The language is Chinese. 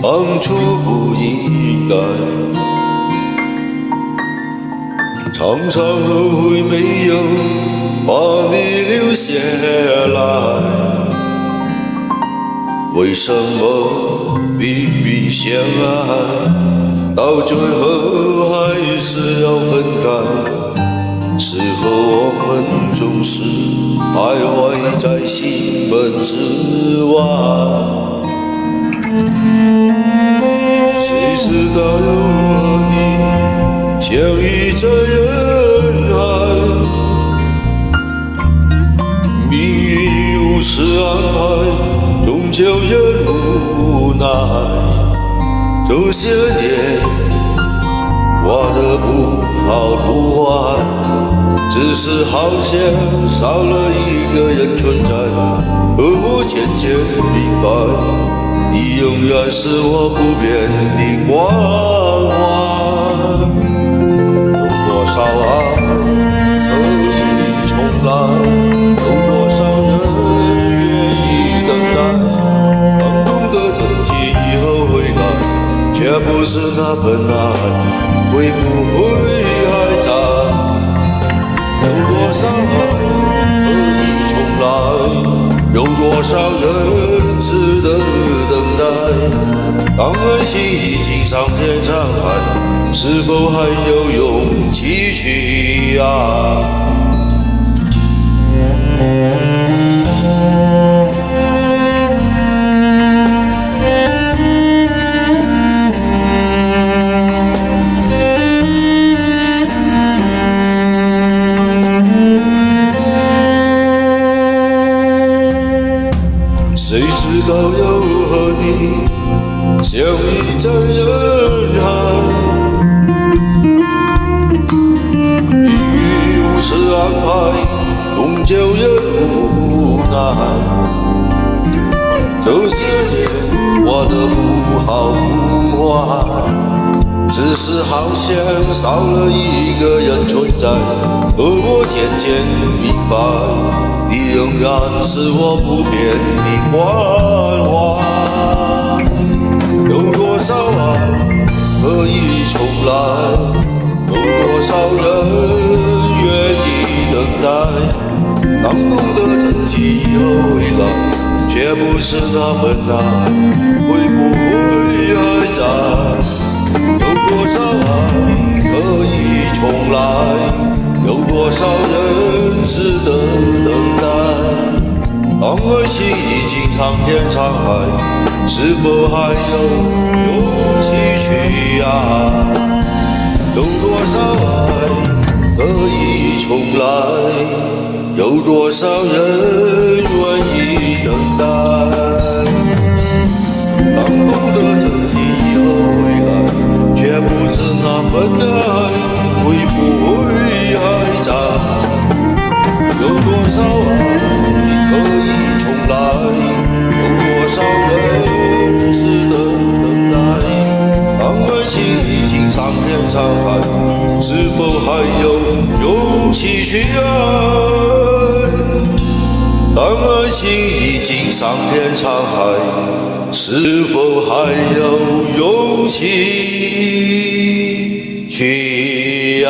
当初不应该，常常后悔没有把你留下来。为什么明明相爱，到最后还是要分开？是否我们总是徘徊在心门之外？谁知道又和你相遇在人海，命运如此安排，终究也无奈。这些年过得不好不坏，只是好像少了一个人存在，而我渐渐明白，你永远是我不变的关怀。有多少爱可以重来？有多少人愿意等待？当懂得珍惜以后回来，却不是那份爱，会不会还在？有多少爱可以重来？有多少人值得等待？当爱情已经桑田沧海，是否还有勇气去爱？谁知道又和你相遇在人海，命运如此安排，终究也无奈。这些年过得不好不坏，只是好像少了一个人存在，而我渐渐明白，你永远是我不变的关怀。有多少爱可以重来？有多少人愿意等待？当懂得珍惜以后回来，却不是那份爱，会不会还在？有多少爱可以重来？有多少人值得等待？当爱情已经桑田沧海，是否还有勇气去爱？有多少爱可以重来？有多少人愿意等待？当懂得珍惜以后回来，却不知那份爱会不会还在？有多少爱可以重来？有多少人值得等待？当爱情已经桑田沧海，是否还有勇气去爱？当爱情已经桑田沧海，是否还有勇气去爱？